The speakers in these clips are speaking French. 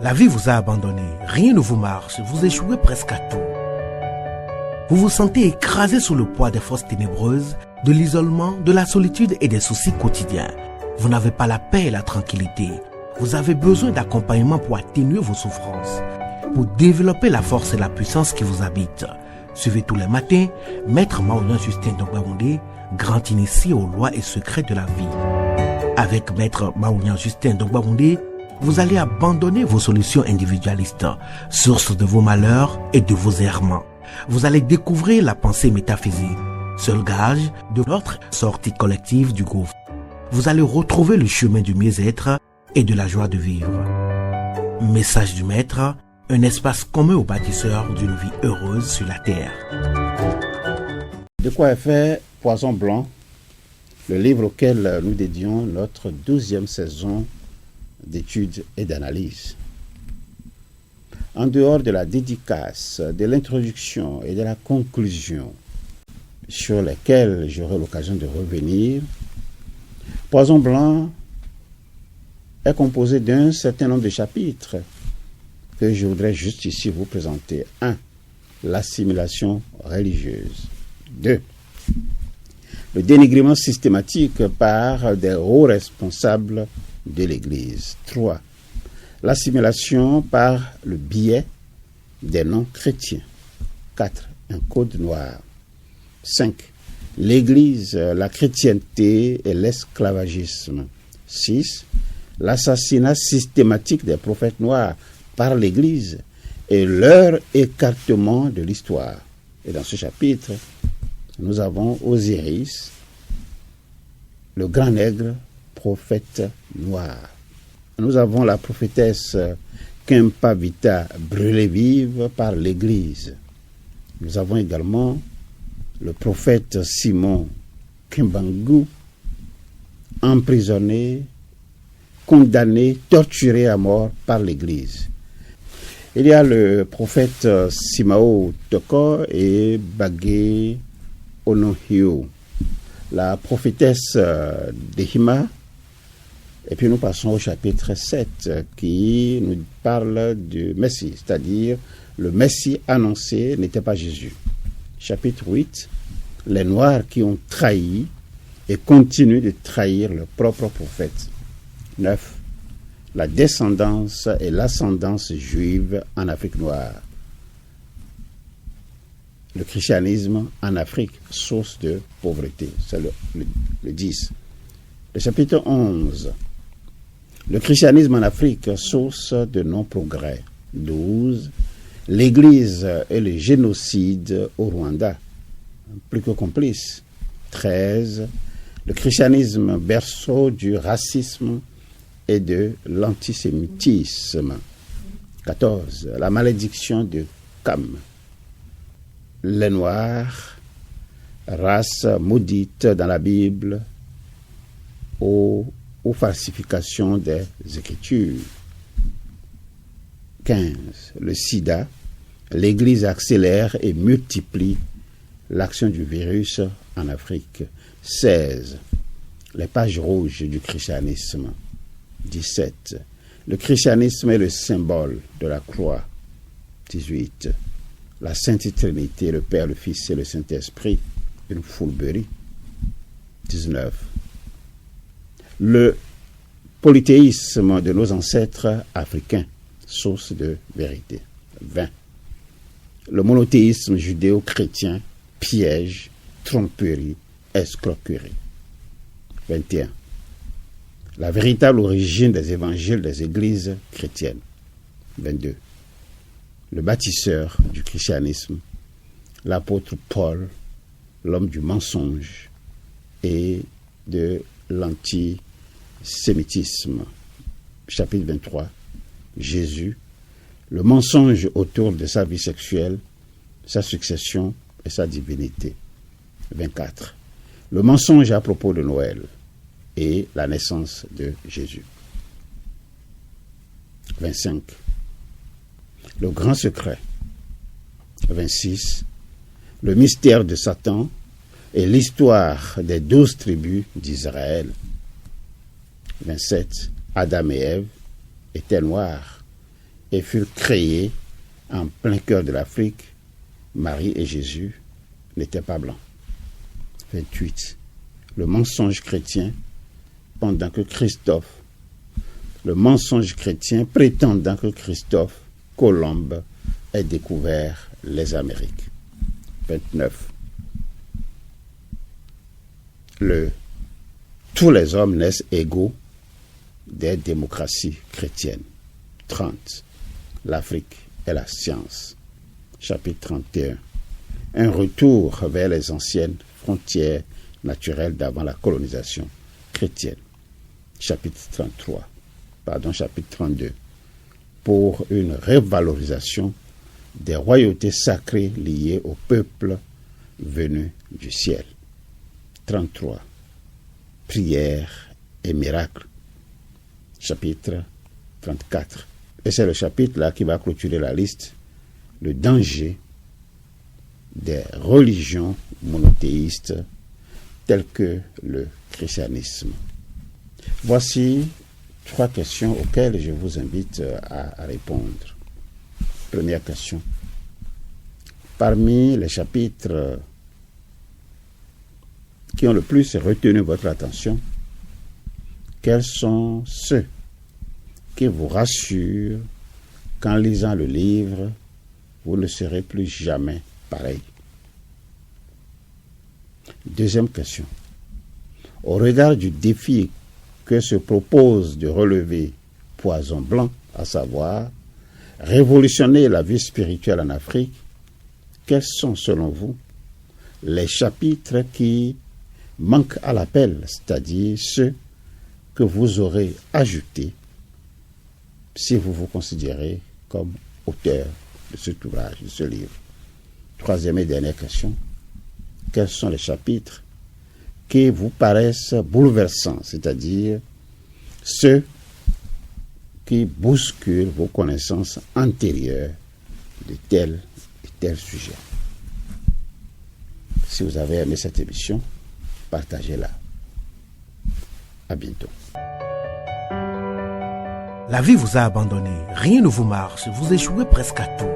La vie vous a abandonné, rien ne vous marche, vous échouez presque à tout. Vous vous sentez écrasé sous le poids des forces ténébreuses, de l'isolement, de la solitude et des soucis quotidiens. Vous n'avez pas la paix et la tranquillité. Vous avez besoin d'accompagnement pour atténuer vos souffrances, pour développer la force et la puissance qui vous habitent. Suivez tous les matins Maître Maouyan Justin Dongbaoundé, grand initié aux lois et secrets de la vie. Avec Maître Maouyan Justin Dongbaoundé, vous allez abandonner vos solutions individualistes, source de vos malheurs et de vos errements. Vous allez découvrir la pensée métaphysique, seul gage de notre sortie collective du gouffre. Vous allez retrouver le chemin du mieux-être et de la joie de vivre. Message du Maître, un espace commun aux bâtisseurs d'une vie heureuse sur la terre. De quoi est fait Poison Blanc, le livre auquel nous dédions notre 12e saison d'études et d'analyse. En dehors de la dédicace, de l'introduction et de la conclusion, sur lesquelles j'aurai l'occasion de revenir, Poison Blanc est composé d'un certain nombre de chapitres que je voudrais juste ici vous présenter. 1. L'assimilation religieuse. 2. Le dénigrement systématique par des hauts responsables de l'Église. 3. L'assimilation par le biais des non-chrétiens. 4. Un code noir. 5. L'Église, la chrétienté et l'esclavagisme. 6. L'assassinat systématique des prophètes noirs par l'Église et leur écartement de l'histoire. Et dans ce chapitre, nous avons Osiris, le grand nègre, prophète noir. Nous avons la prophétesse Kempavita, brûlée vive par l'Église. Nous avons également le prophète Simon Kimbangu, emprisonné, condamné, torturé à mort par l'Église. Il y a le prophète Simao Toko et Bagé Onohio, la prophétesse Dehima. Et puis nous passons au chapitre 7 qui nous parle du Messie, c'est-à-dire le Messie annoncé n'était pas Jésus. Chapitre 8, les Noirs qui ont trahi et continuent de trahir leur propre prophète. 9. La descendance et l'ascendance juive en Afrique noire. Le christianisme en Afrique, source de pauvreté. C'est le 10. Le chapitre 11. Le christianisme en Afrique, source de non-progrès. 12. L'Église et le génocide au Rwanda, plus que complice. 13. Le christianisme, berceau du racisme et de l'antisémitisme. 14. La malédiction de Cam. Les Noirs, race maudite dans la Bible, aux falsifications des Écritures. 15. Le sida, l'Église accélère et multiplie l'action du virus en Afrique. 16. Les pages rouges du christianisme. 17. Le christianisme est le symbole de la croix. 18. La Sainte Trinité, le Père, le Fils et le Saint-Esprit, une fourberie. 19. Le polythéisme de nos ancêtres africains, source de vérité. 20. Le monothéisme judéo-chrétien, piège, tromperie, escroquerie. 21. La véritable origine des évangiles des églises chrétiennes. 22. Le bâtisseur du christianisme, l'apôtre Paul, l'homme du mensonge et de l'antisémitisme. Chapitre 23. Jésus, le mensonge autour de sa vie sexuelle, sa succession et sa divinité. 24. Le mensonge à propos de Noël et la naissance de Jésus. 25. Le grand secret. 26. Le mystère de Satan et l'histoire des 12 tribus d'Israël. 27. Adam et Ève étaient noirs et furent créés en plein cœur de l'Afrique, Marie et Jésus n'étaient pas blancs. 28. Le mensonge chrétien prétendant que Christophe Colomb ait découvert les Amériques. 29. Tous les hommes naissent égaux des démocraties chrétiennes. 30. L'Afrique et la science. Chapitre 31. Un retour vers les anciennes frontières naturelles d'avant la colonisation chrétienne. Chapitre 32. Pour une révalorisation des royautés sacrées liées au peuple venu du ciel. 33. Prière et miracles. Chapitre 34. Et c'est le chapitre là qui va clôturer la liste. Le danger des religions monothéistes telles que le christianisme. Voici 3 questions auxquelles je vous invite à répondre. Première question. Parmi les chapitres qui ont le plus retenu votre attention, quels sont ceux qui vous rassurent qu'en lisant le livre, vous ne serez plus jamais pareil? Deuxième question. Au regard du défi que se propose de relever Poisson Blanc, à savoir révolutionner la vie spirituelle en Afrique, quels sont selon vous les chapitres qui manquent à l'appel, c'est-à-dire ceux que vous aurez ajoutés si vous vous considérez comme auteur de cet ouvrage, de ce livre? Troisième et dernière question. Quels sont les chapitres qui vous paraissent bouleversants, c'est-à-dire ceux qui bousculent vos connaissances antérieures de tel et tel sujet? Si vous avez aimé cette émission, partagez-la. À bientôt. La vie vous a abandonné, rien ne vous marche, vous échouez presque à tout.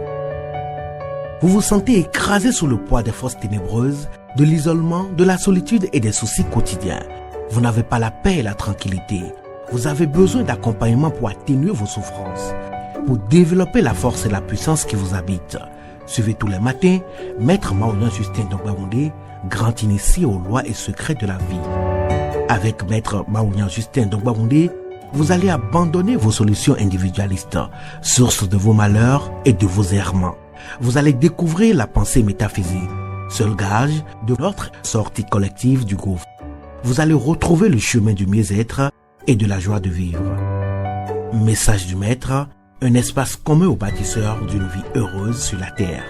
Vous vous sentez écrasé sous le poids des forces ténébreuses, de l'isolement, de la solitude et des soucis quotidiens. Vous n'avez pas la paix et la tranquillité. Vous avez besoin d'accompagnement pour atténuer vos souffrances, pour développer la force et la puissance qui vous habitent. Suivez tous les matins Maître Maouyan Justin Dongbaoundé, grand initié aux lois et secrets de la vie. Avec Maître Maouyan Justin Dongbaoundé, vous allez abandonner vos solutions individualistes, source de vos malheurs et de vos errements. Vous allez découvrir la pensée métaphysique, seul gage de notre sortie collective du gouffre. Vous allez retrouver le chemin du mieux-être et de la joie de vivre. Message du Maître, un espace commun aux bâtisseurs d'une vie heureuse sur la terre.